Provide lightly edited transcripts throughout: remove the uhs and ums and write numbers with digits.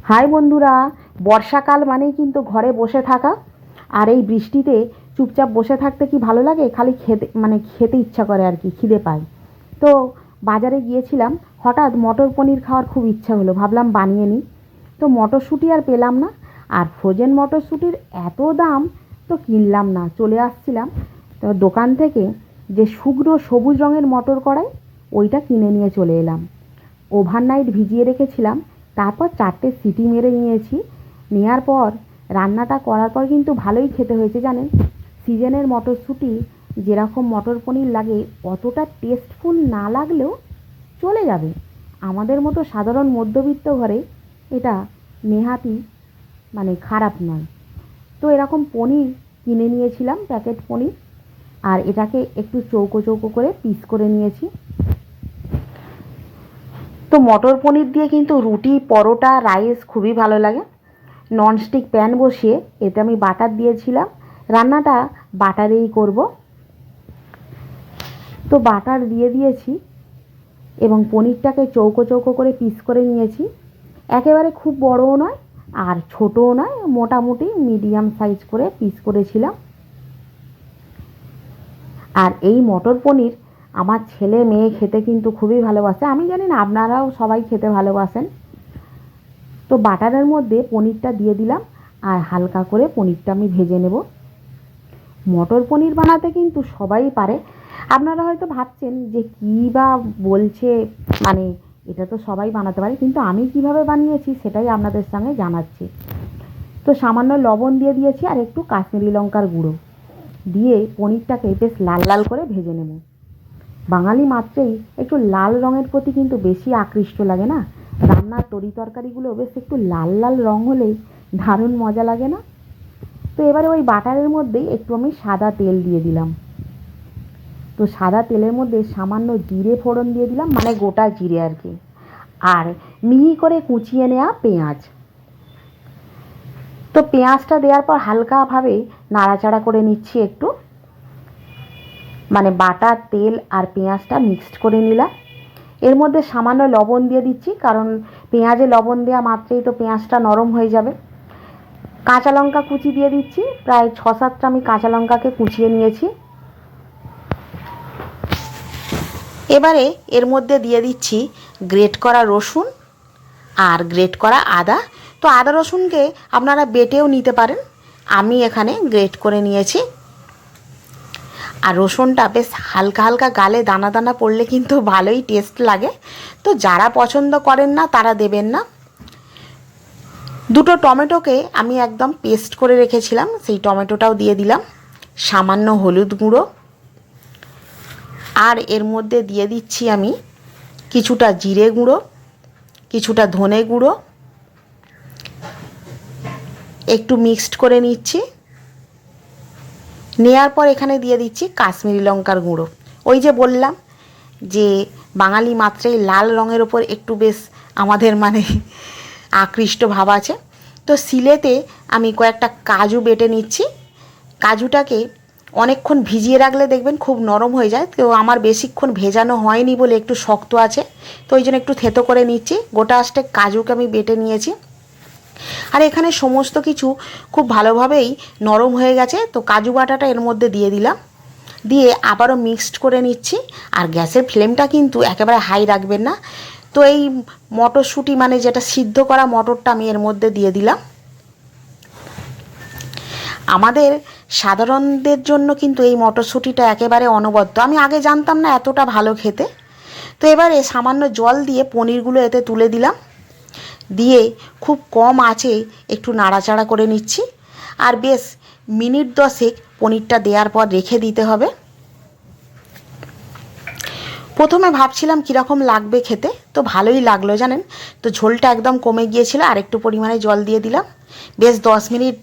High বন্ধুরা, বর্ষাকাল মানেই কিন্তু ঘরে বসে থাকা। আর এই বৃষ্টিতে চুপচাপ বসে থাকতে কি ভালো লাগে, খালি খেতে ইচ্ছা করে আর কি, খিদে পায়। তো বাজারে গিয়েছিলাম, হঠাৎ মটর পনির খাওয়ার খুব ইচ্ছা হলো, ভাবলাম বানিয়ে নিই। তো মটরশুঁটি আর পেলাম না, আর ফ্রোজেন মটরশুঁটির এত দাম, তো কিনলাম না, চলে আসছিলাম। তো দোকান থেকে যে শুকনো সবুজ রঙের মটর কড়াই, ওইটা কিনে নিয়ে চলে এলাম। ওভারনাইট ভিজিয়ে রেখেছিলাম, তারপর 4টে সিটি মেরে নিয়েছি। নেওয়ার পর রান্নাটা করার পর কিন্তু ভালোই খেতে হয়েছে জানেন। সিজনের মটরশুঁটি যেরকম মটর পনির লাগে, অতটা টেস্টফুল না লাগলেও চলে যাবে। আমাদের মতো সাধারণ মধ্যবিত্ত ঘরে এটা নেহাতি খারাপ নয়। তো এরকম পনির কিনে নিয়েছিলাম, প্যাকেট পনির। আর এটাকে একটু চৌকো চৌকো করে পিস করে নিয়েছি। তো মটর পনির দিয়ে কিন্তু রুটি, পরোটা, রাইস খুবই ভালো লাগে। ননস্টিক প্যান বসিয়ে এতে আমি বাটার দিয়েছিলাম, রান্নাটা বাটারেই করব। তো বাটার দিয়ে দিয়েছি এবং পনিরটাকে চৌকো চৌকো করে পিস করে নিয়েছি। একেবারে খুব বড়ও নয় আর ছোটও নয়, মোটামুটি মিডিয়াম সাইজ করে পিস করেছিলাম। আর এই মটর পনির আমার ছেলে মেয়ে খেতে কিন্তু খুবই ভালোবাসে। আমি জানি না আপনারাও সবাই খেতে ভালোবাসেন। তো বাটারের মধ্যে পনিরটা দিয়ে দিলাম আর হালকা করে পনিরটা আমি ভেজে নেব। মটর পনির বানাতে কিন্তু সবাই পারে। আপনারা হয়তো ভাবছেন যে কী বা বলছে, মানে এটা তো সবাই বানাতে পারে, কিন্তু আমি কিভাবে বানিয়েছি সেটাই আপনাদের সঙ্গে জানাচ্ছি। তো সামান্য লবণ দিয়ে দিয়েছি আর একটু কাশ্মীরি লঙ্কার গুঁড়ো দিয়ে পনিরটাকে বেশ লাল লাল করে ভেজে নেব। বাঙালি মাত্রেই একটু লাল রঙের প্রতি কিন্তু বেশি আকৃষ্ট লাগে না? রান্নার তরি তরকারিগুলো বেশ একটু লাল লাল রঙ হলেই দারুণ মজা লাগে না? তো এবারে ওই বাটারের মধ্যেই একটু আমি সাদা তেল দিয়ে দিলাম। তো সাদা তেলের মধ্যে সামান্য জিরে ফোড়ন দিয়ে দিলাম, মানে গোটা জিরে আর কি। আর মিহি করে কুচিয়ে নেওয়া পেঁয়াজ। তো পেঁয়াজটা দেওয়ার পর হালকাভাবে নাড়াচাড়া করে নিচ্ছি একটু, বাটার, তেল আর পেঁয়াজটা মিক্সড করে নিলাম। এর মধ্যে সামান্য লবণ দিয়ে দিচ্ছি, কারণ পেঁয়াজে লবণ দেওয়া মাত্রেই তো পেঁয়াজটা নরম হয়ে যাবে। কাঁচা লঙ্কা কুচি দিয়ে দিচ্ছি, প্রায় 6-7টা আমি কাঁচা লঙ্কাকে কুচিয়ে নিয়েছি। এবারে এর মধ্যে দিয়ে দিচ্ছি গ্রেট করা রসুন আর গ্রেট করা আদা। তো আদা রসুনকে আপনারা বেটেও নিতে পারেন, আমি এখানে গ্রেট করে নিয়েছি। আর রসুনটা বেশ হালকা হালকা গালে দানা দানা পড়লে কিন্তু ভালোই টেস্ট লাগে। তো যারা পছন্দ করেন না তারা দেবেন না। দুটো টমেটোকে আমি একদম পেস্ট করে রেখেছিলাম, সেই টমেটোটাও দিয়ে দিলাম। সামান্য হলুদ গুঁড়ো, আর এর মধ্যে দিয়ে দিচ্ছি আমি কিছুটা জিরে গুঁড়ো, কিছুটা ধনে গুঁড়ো, একটু মিক্সড করে নিচ্ছি। নেওয়ার পর এখানে দিয়ে দিচ্ছি কাশ্মীরি লঙ্কার গুঁড়ো। ওই যে বললাম যে বাঙালি মাত্রেই লাল রঙের ওপর একটু বেশ আমাদের আকৃষ্ট ভাব আছে। তো শিলেতে আমি কয়েকটা কাজু বেটে নিচ্ছি। কাজুটাকে অনেকক্ষণ ভিজিয়ে রাখলে দেখবেন খুব নরম হয়ে যায়। তো আমার বেশিক্ষণ ভেজানো হয়নি বলে একটু শক্ত আছে, তো ওই জন্য একটু থেতো করে নিচ্ছি। গোটা আস্তে কাজুকে আমি বেটে নিয়েছি। আর এখানে সমস্ত কিছু খুব ভালোভাবেই নরম হয়ে গেছে। তো কাজু বাটাটা এর মধ্যে দিয়ে দিলাম, দিয়ে আবারও মিক্সড করে নিচ্ছি। আর গ্যাসের ফ্লেমটা কিন্তু একেবারে হাই রাখবেন না। তো এই মটরশুঁটি, যেটা সিদ্ধ করা মটরটা আমি এর মধ্যে দিয়ে দিলাম। আমাদের সাধারণদের জন্য কিন্তু এই মটরশুঁটিটা একেবারে অনবদ্য। আমি আগে জানতাম না এতটা ভালো খেতে। তো এবারে সামান্য জল দিয়ে পনিরগুলো এতে তুলে দিলাম, দিয়ে খুব কম আঁচে একটু নাড়াচাড়া করে নিচ্ছি। আর বেশ মিনিট 10 পনিরটা দেওয়ার পর রেখে দিতে হবে। প্রথমে ভাবছিলাম কীরকম লাগবে খেতে, তো ভালোই লাগলো জানেন। তো ঝোলটা একদম কমে গিয়েছিল, আর একটু পরিমাণে জল দিয়ে দিলাম। বেশ 10 মিনিট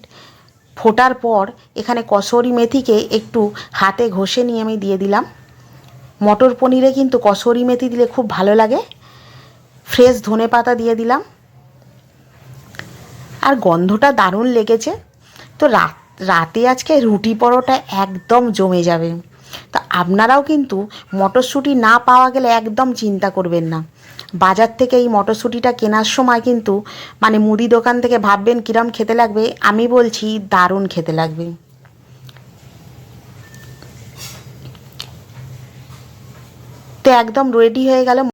ফোটার পর এখানে কসুরি মেথিকে একটু হাতে ঘষে নিয়ে আমি দিয়ে দিলাম। মটর পনিরে কিন্তু কসুরি মেথি দিলে খুব ভালো লাগে। ফ্রেশ ধনে পাতা দিয়ে দিলাম, আর গন্ধটা দারুণ লেগেছে। তো রাতে আজকে রুটি পরোটা একদম জমে যাবে। তা আপনারাও কিন্তু মটরশুঁটি না পাওয়া গেলে একদম চিন্তা করবেন না, বাজার থেকে এই মটরশুঁটিটা কেনার সময় কিন্তু মানে মুদি দোকান থেকে ভাববেন কিরম খেতে লাগবে, আমি বলছি দারুণ খেতে লাগবে। তো একদম রেডি হয়ে গেল।